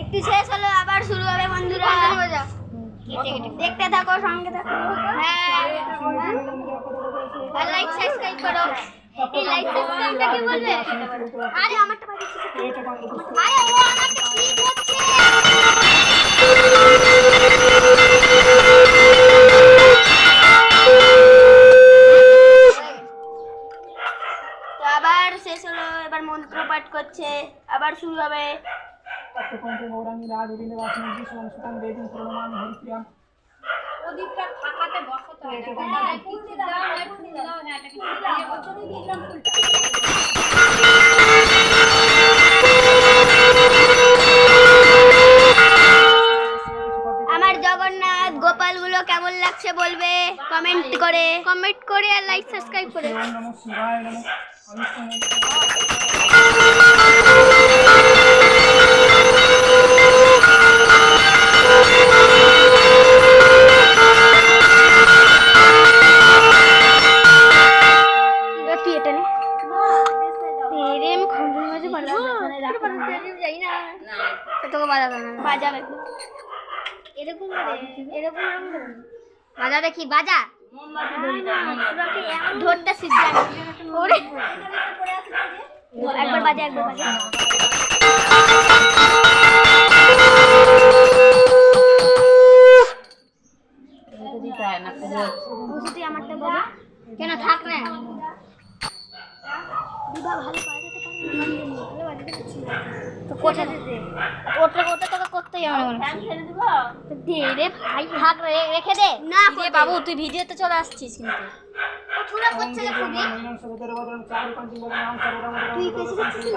একটু শেষ হলো আবার শুরু হবে বন্ধুরা। দেখতে থাকো, সঙ্গে থাকো। হ্যাঁ, আর লাইক সাবস্ক্রাইব করো। এই লাইক সাবস্ক্রাইবটা কি বলবে? আরে আমারটা বাজছে। আরে ও আমারটা কি করছে? তো আবার শেষ হলো, এবার মন্ত্র পাঠ করছে, আবার শুরু হবে। ওদিকটা ফাঁকাতে বসাতে হয় না, কিছু দাও না, ফুল দাও না, এটা কিছু দাও, ওখানে দিলাম ফুলটা। আমার জগন্নাথ গোপালগুলো কেমন লাগছে বলবে কমেন্ট করে আর লাইক সাবস্ক্রাইব করে। বাজা দেখি, বাজা ধরতে শিখবে একবার বাজা, একবার বাজা। আমারটা বলো কেন থাক না, দিবা ভালো বাজাতে পারবে তো কোথায় দিতে ওটা তোকে করতেই হবে মনে হচ্ছে। দে রে ভাই, থাক রেখে দে না দে বাবু, তুই ভিডিওতে চলে আসছিস কিন্তু পুরো করছে যে খুবই তুই কেসে যাচ্ছিস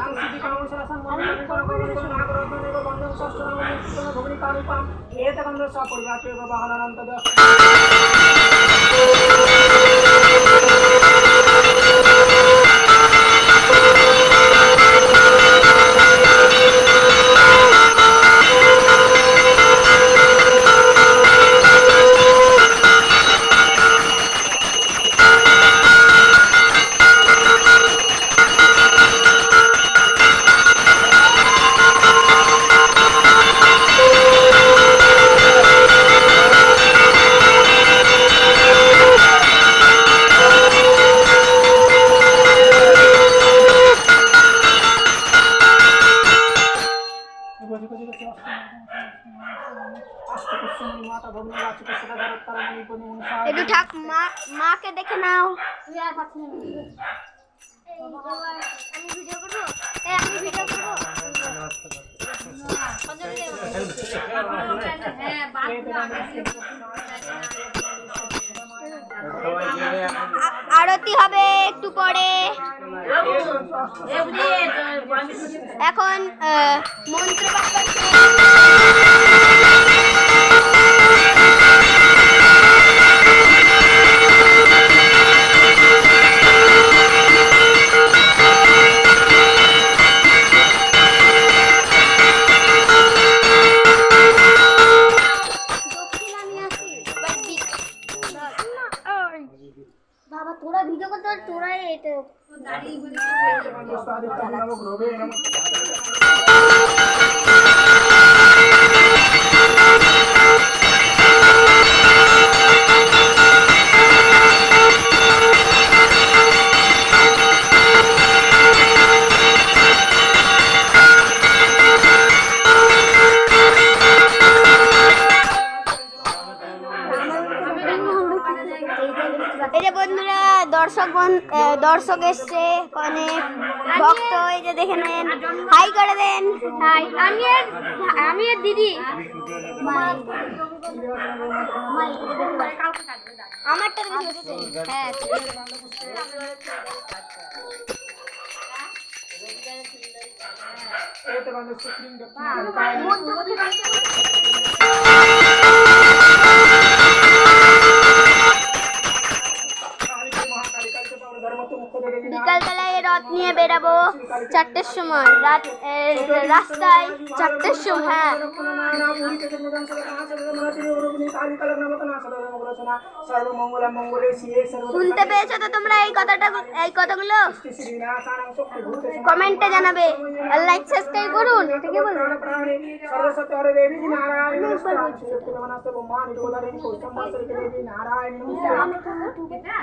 একটু থাক, মাকে দেখে নাও। আমি ভিডিও করবো, আমি ভিডিও করবো। আরতি হবে একটু পরে। এখন মন্ত্র পাঠ করছে। বাবা তোরা ভিডিও করতে পার, তোরা এটা এই যে বন্ধুরা দর্শক এসছে অনেক ভক্ত, এই যে দেখে নেন, হাই করে দেন। হাই, আমি এর দিদি, আমারটা হ্যাঁ বিকালবেলায় রথ নিয়ে বেরাবো 4টের সময়, রাস্তায় 4টের সময়। হ্যাঁ, শুনতে পেয়েছো তো তোমরা এই কথাগুলো? কমেন্টে জানাবে আর লাইক সাবস্ক্রাইব করুন। ঠিক আছে,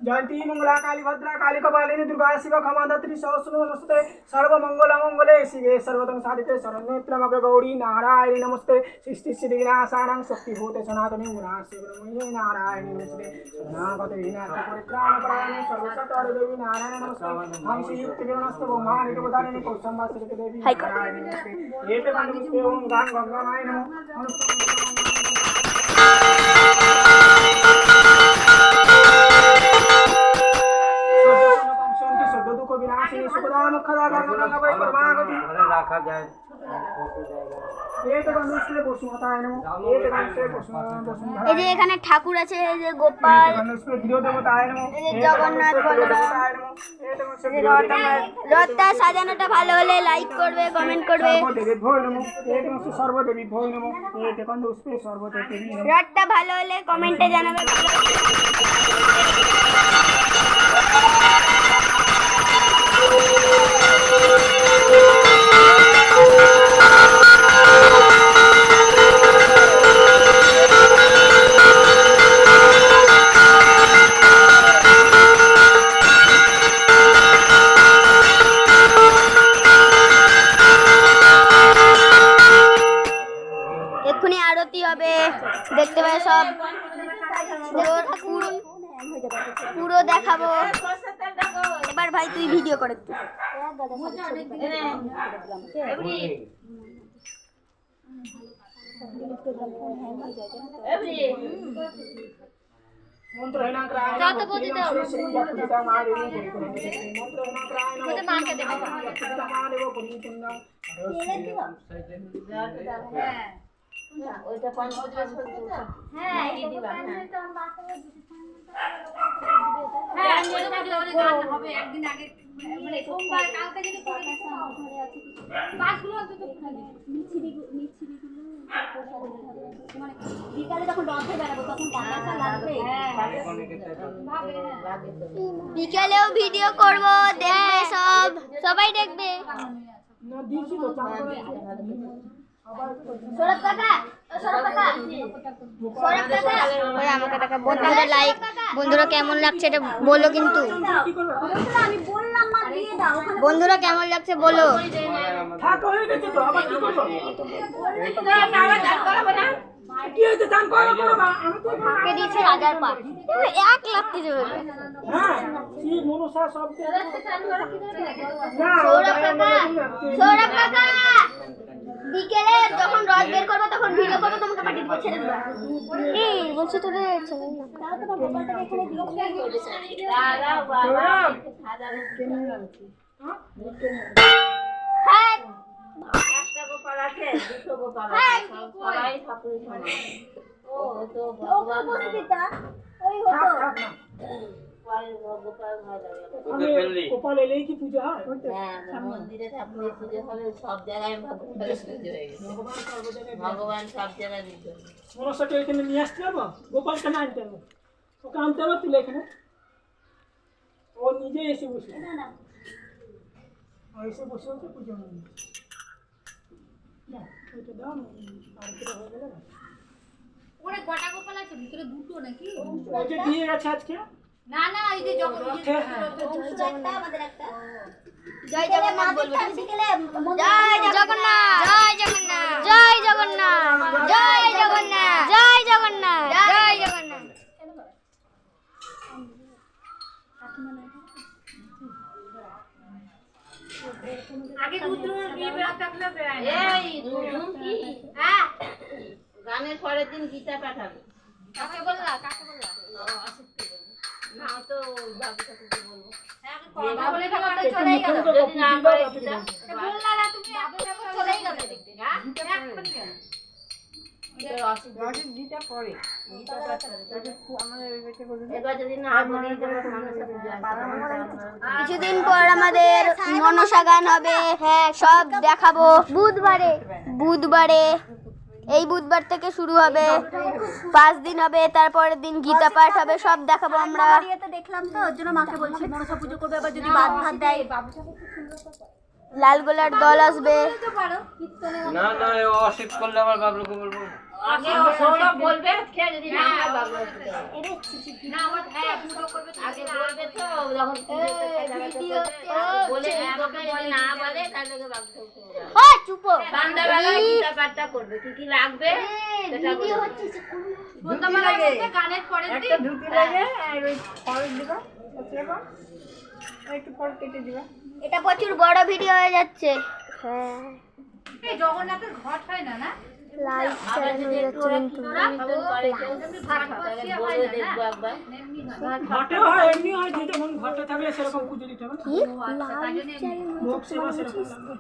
जयंती मंगला काली भद्रा काली कपालिनी दुर्गा शिव क्षमा धात्री सहस्र नमस्ते सर्व मंगल मंगले शिवे सर्वतम साधिते शरण्येत्रमग्र गौरी नारायणी नमस्ते सृष्टि सिद्धि विनाशानां शक्तिभूते सनातनी गुणास्य ब्रह्मण्ये नारायणी नमस्ते शरणागते विनाशे परित्राणपरायणे सर्वसत्वर देवी नारायण नमस्ते हम श्री युक्त विमनस्त ब्रह्माणि देवतारिणी कौसम्बा श्री देवी नारायणी नमस्ते एते नमस्ते ओम गां गंगामाय नमः এই যে এখানে ঠাকুর আছে, এই যে গোপাল, এই যে জগন্নাথ, রথটা সাজানোটা ভালো হলে লাইক করবে, কমেন্ট করবে। রথটা ভালো হলে কমেন্টে জানাবে। এক্ষুনি আরতি হবে, দেখতে পাবে সব, পুরো দেখাবো। এবার ভাই তুই ভিডিও করে একটু। ওইটা পঞ্চদশ হ্যাঁ দিবা হ্যাঁ গান হবে একদিন আগে, মানে সোমবার কালকে যদি করে পাঁচগুলো অন্তত মানে বিকালে যখন রথে বেরাবো তখন টাকা লাগবে। বিকালেও ভিডিও করব, দেখবে সবাই দেখবে। বন্ধুরা কেমন লাগছে এটা বলো, কিন্তু বন্ধুরা কেমন লাগছে বলো। দিয়েছে রাজার পাট 1 লাখ কিছু বলবে। সৌরভ কাকা বিকেলে যখন রথ বের করবো তখন ভিডিও করবো, তোমাকে পাঠিয়ে দেবো, ছেড়ে দেবো। এই বলছি তোদের ছেড়ে না, তাহলে তোমার গোপালটাকে এখানে দিও। হ্যাঁ একটা গোপাল আছে, দুটো গোপাল আছে, সবাই ঠাকুরের সমান। ও তো ভগবান বসিতা ওই হতো গোপাল ভালো লাগে। গোপাল এলেই কি পূজা হয়? হ্যাঁ, মন্দিরে ঠাকুরের পুজো হলে সব জায়গায় ভগবানের পুজো হয়ে গেছে। ভগবান সব জায়গায় দিত। মনসাকে এখানে নিয়ে আসতে হবে, গোপালকে না আনতে হবে, ওকে আনতে হবে তুলে এখানে, ও নিজে এসে বসে এসে বসে হচ্ছে পুজো হবে। ওইটা দাও আর কি হয়ে গেল। ওরে গোটা গোপাল আছে ভিতরে দুটো নাকি? ওইটা দিয়ে গেছে আজকে। না না এই যে জয় জগন্নাথ বলবো, জয় জগন্নাথ, জয় জগন্নাথ, জয় জগন্নাথ, জয় জগন্নাথ, জয় জগন্নাথ, জয় জগন্নাথ। আগে রুদ্রর বিয়ে থাকলে এই রুদ্র কি হ্যাঁ গানের পরের দিন গীতা পাঠাবে। কাকে বললা? না তো বাবু ঠাকুরকে বলবো বাবুলে ঠাকুর তো চলেই গেল। যদি না পারে দিদা বললা না তুমি বাবু ঠাকুর চলেই গেল দেখতে। হ্যাঁ এখনই গেল। এবার যদি না বলি যেমন মানুষের পূজা কিছুদিন পর আমাদের মনসা গান হবে, হ্যাঁ সব দেখাবো। বুধবারে এই বুধবার থেকে শুরু হবে, 5 দিন হবে, তারপরের দিন গীতা পাঠ হবে, সব দেখাবো আমরা। দেখলাম তো ওর জন্য মাকে বলছি মনসা পুজো করবে, আবার যদি বাদ ভাত দেয় লালগোলার দল আসবে। না না ও অসিক করলে আমার বাবলুকে বলবো। আগে সৌরভ বলবে খেয়ে যদি না হয় বাবু না আমার হ্যাঁ পুজো করবে আগে বলবে তো যখন বলে আমাকে যদি না বলে তাহলে বাবু ঠাকুরকে বলবে। ওই চুপ। সন্ধ্যাবেলায় গীতা পাঠটা করবে কি কি লাগবে সেটা বলবে। সন্ধ্যাবেলার মধ্যে গানের পরের দিন একটা ধুতি লাগে আর ওই ফল দিবা একটু ফল কেটে দিবা। এটা প্রচুর বড় ভিডিও হয়ে যাচ্ছে। এই জগন্নাথের ঘট হয় না না লাইভ আবার যদি একটু ওরা কীর্তন করে তাহলে বলে দেখবো একবার। ঘটে হয় এমনি হয় যে যেমন ঘটে থাকলে সেরকম পুজো দিতে হবে। ভোগ সেবা সেরকম লাগবে।